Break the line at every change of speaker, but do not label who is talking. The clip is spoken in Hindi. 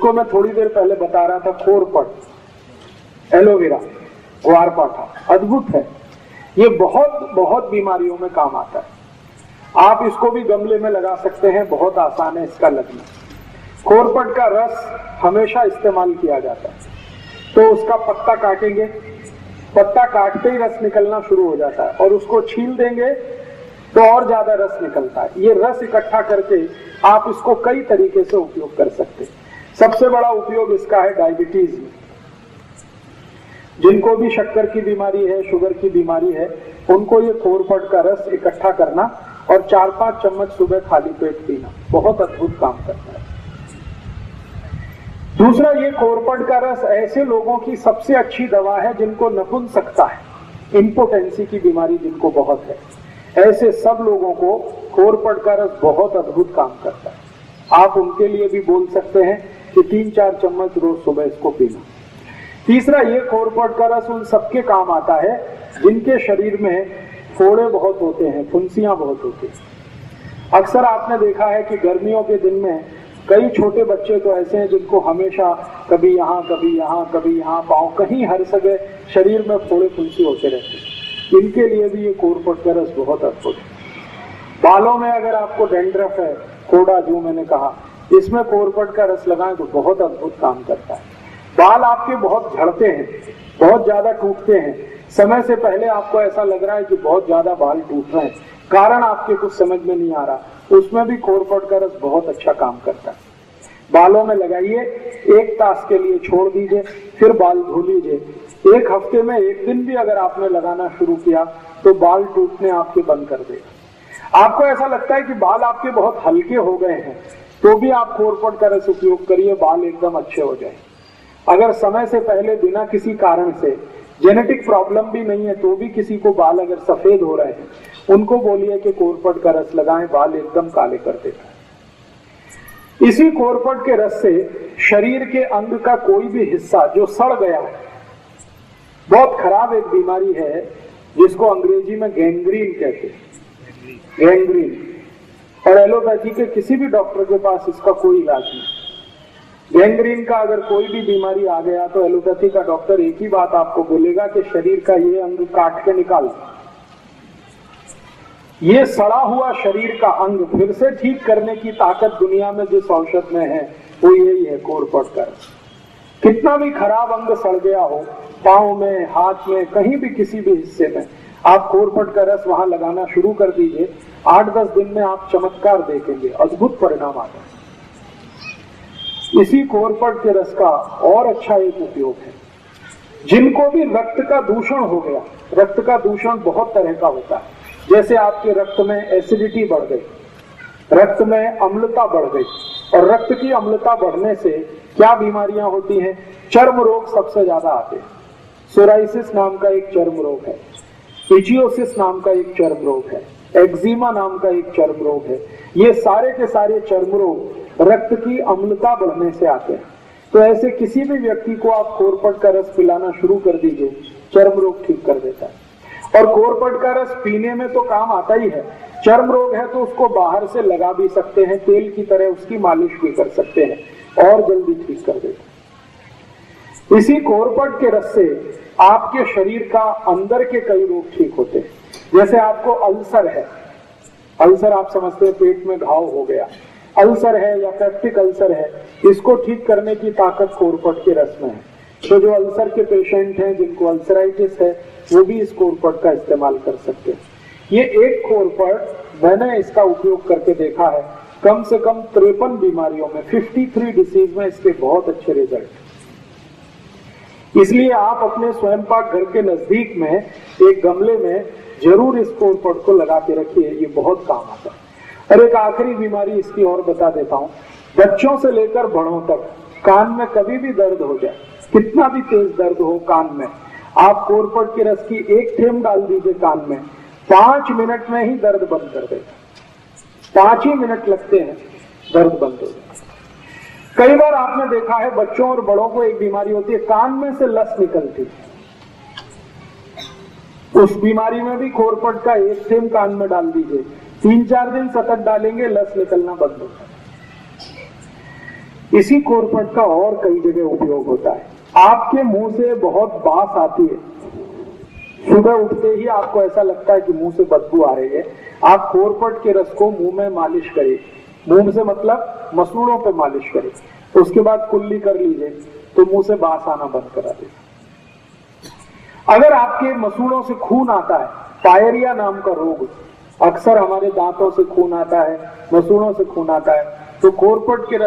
जिसको मैं थोड़ी देर पहले बता रहा था, खोरपट, एलोवेरा, ग्वारपाठा, अद्भुत है। ये बहुत बहुत बीमारियों में काम आता है। आप इसको भी गमले में लगा सकते हैं, बहुत आसान है इसका लगना। खोरपट का रस हमेशा इस्तेमाल किया जाता है। तो उसका पत्ता काटेंगे, पत्ता काटते ही रस निकलना शुरू हो जाता है, और उसको छील देंगे तो और ज्यादा रस निकलता है। ये रस इकट्ठा करके आप इसको कई तरीके से उपयोग कर सकते हैं। सबसे बड़ा उपयोग इसका है डायबिटीज में। जिनको भी शक्कर की बीमारी है, शुगर की बीमारी है, उनको ये खोरपट का रस इकट्ठा करना और 4-5 चम्मच सुबह खाली पेट पीना बहुत अद्भुत काम करता है। दूसरा, ये खोरपट का रस ऐसे लोगों की सबसे अच्छी दवा है जिनको नपुंसकता है, इंपोटेंसी की बीमारी जिनको बहुत है, ऐसे सब लोगों को खोरपट का रस बहुत अद्भुत काम करता है। आप उनके लिए भी बोल सकते हैं कि 3-4 चम्मच रोज सुबह इसको पीना। तीसरा, ये खोरपट का रस उन सबके काम आता है जिनके शरीर में फोड़े बहुत होते हैं, फुंसियां बहुत होती हैं। अक्सर आपने देखा है कि गर्मियों के दिन में कई छोटे बच्चे तो ऐसे हैं जिनको हमेशा कभी यहाँ कभी यहाँ कभी यहाँ, पाँव कहीं हर जगह शरीर में फोड़े फुंसी होते रहते हैं। इनके लिए भी ये खोरपट का रस बहुत अद्भुत है। बालों में अगर आपको डेंड्रफ है, कोड़ा जो मैंने कहा, इसमें खोरपट का रस लगाएं तो बहुत अद्भुत काम करता है। बाल आपके बहुत झड़ते हैं, बहुत ज्यादा टूटते हैं, समय से पहले आपको ऐसा लग रहा है कि बहुत ज्यादा बाल टूट रहे हैं, कारण आपके कुछ समझ में नहीं आ रहा, उसमें भी खोरपट का रस बहुत अच्छा काम करता है। बालों में लगाइए, 1 तास के लिए छोड़ दीजिए, फिर बाल धो लीजिए। 1 हफ्ते में 1 दिन भी अगर आपने लगाना शुरू किया तो बाल टूटने आपके बंद कर देगा। आपको ऐसा लगता है कि बाल आपके बहुत हल्के हो गए हैं, तो भी आप खोरपट का रस उपयोग करिए, बाल एकदम अच्छे हो जाए। अगर समय से पहले बिना किसी कारण से, जेनेटिक प्रॉब्लम भी नहीं है, तो भी किसी को बाल अगर सफेद हो रहे हैं, उनको बोलिए कि खोरपट का रस लगाएं, बाल एकदम काले कर देता है। इसी खोरपट के रस से शरीर के अंग का कोई भी हिस्सा जो सड़ गया है, बहुत खराब एक बीमारी है जिसको अंग्रेजी में गैंग्रीन कहते हैं, गैंग्रीन, और एलोपैथी के किसी भी डॉक्टर के पास इसका कोई इलाज नहीं। गैंग्रीन का अगर कोई भी बीमारी आ गया तो एलोपैथी का डॉक्टर एक ही बात आपको बोलेगा कि शरीर का ये अंग काट के निकाल। ये सड़ा हुआ शरीर का अंग फिर से ठीक करने की ताकत दुनिया में जिस औषध में है वो यही है, खोरपट का रस। कितना भी खराब अंग सड़ गया हो, पाँव में, हाथ में, कहीं भी किसी भी हिस्से में, आप खोरपट का रस वहां लगाना शुरू कर दीजिए। 8-10 दिन में आप चमत्कार देखेंगे, अद्भुत परिणाम आता है। इसी खोरपट के रस का और अच्छा एक उपयोग है, जिनको भी रक्त का दूषण हो गया, रक्त का दूषण बहुत तरह का होता है, जैसे आपके रक्त में एसिडिटी बढ़ गई, रक्त में अम्लता बढ़ गई, और रक्त की अम्लता बढ़ने से क्या बीमारियां होती हैं? चर्म रोग सबसे ज्यादा आते हैं। सोराइसिस नाम का एक चर्म रोग है, इचियोसिस नाम का एक चर्म रोग है, एक्जिमा नाम का एक चर्म रोग है। ये सारे के सारे चर्म रोग रक्त की अम्लता बढ़ने से आते हैं। तो ऐसे किसी भी व्यक्ति को आप खोरपट का रस पिलाना शुरू कर दीजिए, चर्म रोग ठीक कर देता है। और खोरपट का रस पीने में तो काम आता ही है, चर्म रोग है तो उसको बाहर से लगा भी सकते हैं, तेल की तरह उसकी मालिश भी कर सकते हैं और जल्दी ठीक कर देता है। इसी खोरपट के रस से आपके शरीर का अंदर के कई रोग ठीक होते हैं। जैसे आपको अल्सर है, अल्सर आप समझते हैं पेट में घाव हो गया, अल्सर है या पेप्टिक अल्सर है, इसको ठीक करने की ताकत खोरपट के रस में है। तो जो अल्सर के पेशेंट हैं, जिनको अल्सराइटिस है, वो भी इस खोरपट का इस्तेमाल कर सकते हैं। ये एक खोरपट मैंने इसका उपयोग करके देखा है, कम से कम 53 बीमारियों में, 53 डिसीज में इसके बहुत अच्छे रिजल्ट। इसलिए आप अपने स्वयं पाक घर के नजदीक में एक गमले में जरूर इस खोरपट को लगा के रखिए, ये बहुत काम आता है। और एक आखिरी बीमारी इसकी और बता देता हूँ, बच्चों से लेकर बड़ों तक कान में कभी भी दर्द हो जाए, कितना भी तेज दर्द हो कान में, आप खोरपट के रस की 1 थेंब डाल दीजिए कान में, 5 मिनट में ही दर्द बंद कर देगा। 5 ही मिनट लगते हैं, दर्द बंद हो जाता है। कई बार आपने देखा है बच्चों और बड़ों को एक बीमारी होती है, कान में से लस निकलती है। उस बीमारी में भी खोरपट का 1 थेंब कान में डाल दीजिए, 3-4 दिन सतत डालेंगे, लस निकलना बंद हो जाए। इसी कोरपट का और कई जगह उपयोग होता है। आपके मुंह से बहुत बास आती है, सुबह उठते ही आपको ऐसा लगता है कि मुंह से बदबू आ रही है, आप कोरपट के रस को मुंह में मालिश करें, मुंह से मतलब मसूड़ों पे मालिश करें, उसके बाद कुल्ली कर लीजिए तो मुंह से बास आना बंद करा दे। अगर आपके मसूड़ों से खून आता है, पायरिया नाम का रोग, अक्सर हमारे दांतों से खून आता है, मसूड़ों से खून आता है, तो कोरपट के रस